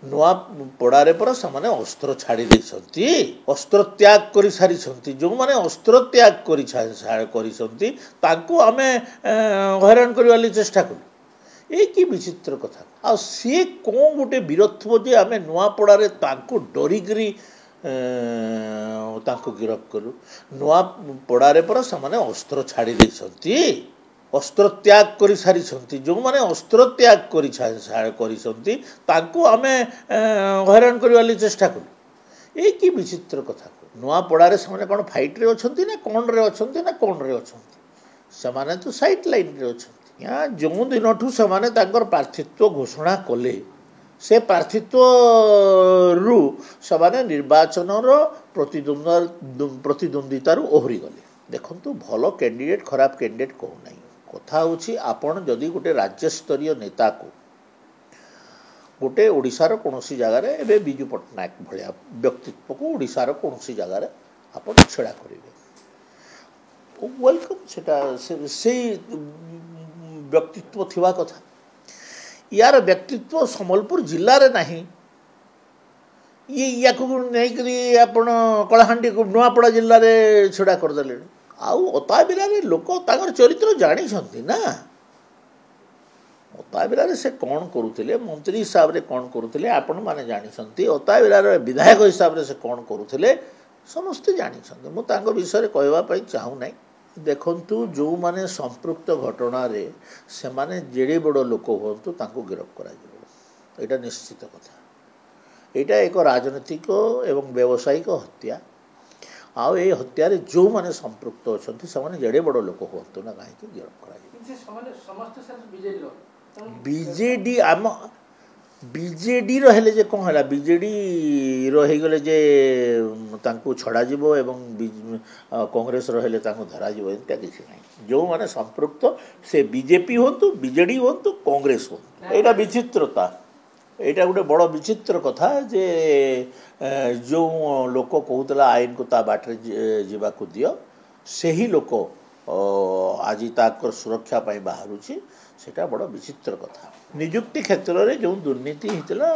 नुआ पड़ारे पर से अस्त्र छाड़ी अस्त्र त्याग कर सारी जो मैंने अस्त्र त्याग कर आम हैरान कर चेष्टा कलु ये कि विचित्र कथा आ सी कौन गोटे वीरत्व जे आम नुआपड़ारे डरिकी गिरफ कलु नुआ पड़ारे पर से अस्त्र छाड़ी अस्त्र त्याग कर सारी जो मैंने अस्त्र त्याग कर आम हैरान कर चेष्टा कलु ये कि विचित्र कथा नुआपड़ारे से कौन फाइट रे अच्छी ना कौन रे अच्छी ना कौन रे अच्छे तो साइड लाइन रे अच्छा जो दिन ठू से प्रार्थित्व घोषणा कले से प्रार्थित्व रु से निर्वाचन प्रतिद्वंदितार ओहरी गले देखु भल कैंडिडेट खराब कैंडिडेट कहूना कथा हूँ आपण जदि गोटे राज्यस्तरीय नेता को गोटे ओडिशार कौन जगार ए विजु पट्टनायक भाया व्यक्तित्व को ओडिशार कौन जगार आप छेड़ा करेंगे वेलकम से व्यक्तित्व थिवा कथा यार व्यक्तित्व संबलपुर जिले में नहीं ये या नहीं आप कलाहांडी नुआपड़ा जिले में छेड़ा करदे आता बेल लोक चरित्र जानी ना अता बेल से कौन करुले मंत्री हिसाब से कौन करुले आपण मैंने जानते अता बेलार विधायक हिसाब से कौन करुले समस्ते जानते मुझे विषय कहवाई चाहूना देखु जो माने संपृक्त घटना रे से माने जेड़े बड़ लोक हूँ गिरफ कर निश्चित कथा यहाँ एक राजनीतिक एवं व्यावसायिक हत्या आउ ये हत्यार जो माने संपृक्त अच्छा से जेड़े बड़ लोक हूँ ना कहीं गिरफ कर बीजेडी आम बीजेडी रहे जे कौन है बीजेडी रहीगले जे छड़ा एवं कांग्रेस रहे धरा एमती किसी ना जो माने संपृक्त से बीजेपी हूँ बीजेडी हूँ कांग्रेस हूँ यहाँ विचित्रता यहाँ गोटे बड़ विचित्र कथा जे जो लोक कहूला आईन को ता बाटे जावाक दियो से ही लोक आज ताकर सुरक्षा बाहर सेटा बड़ विचित्र कथा निजुक्ति क्षेत्र में जो दुर्नीति होता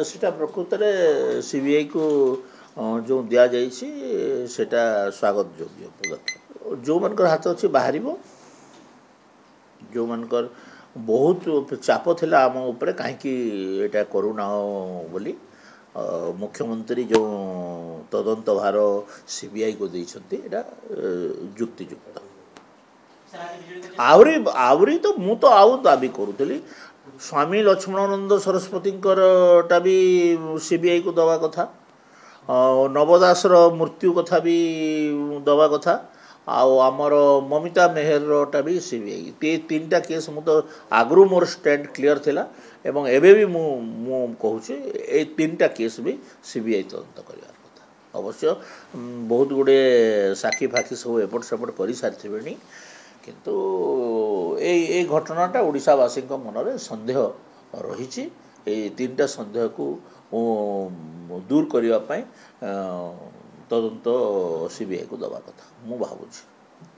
सेटा प्रकृत में सीबीआई को जो दि जाटा स्वागत योग्य पदक्षेप जो मन हाथ अच्छी बाहर जो मन बहुत चाप थिला आम उपरे कहीं करूना बोली मुख्यमंत्री जो तदंत भार सीबीआई को देते युक्तियुक्त आहरी तो मु तो आउ दाबी करूली स्वामी लक्ष्मणानंद सरस्वती भी सीबीआई को दवा कथा नवदासर मृत्यु कथा भी दवा कथा आमर ममिता मेहर भी सीबीआई तीन टा केस मु तो आगु मोर स्टैंड क्लियर थिला एवं एबे भी मु कहूँ ए तीन टा केस भी सीबीआई तदंत करार कथा अवश्य बहुत गुड़े साक्षी फाक्षी सब एपट सेपट कर सारी किंतु ए घटनाटा ओडिशावासी मनरे सन्देह रही तीन टा सन्देह को दूर करने तदंत सीबीआई को दवा कथा मु भावुछि।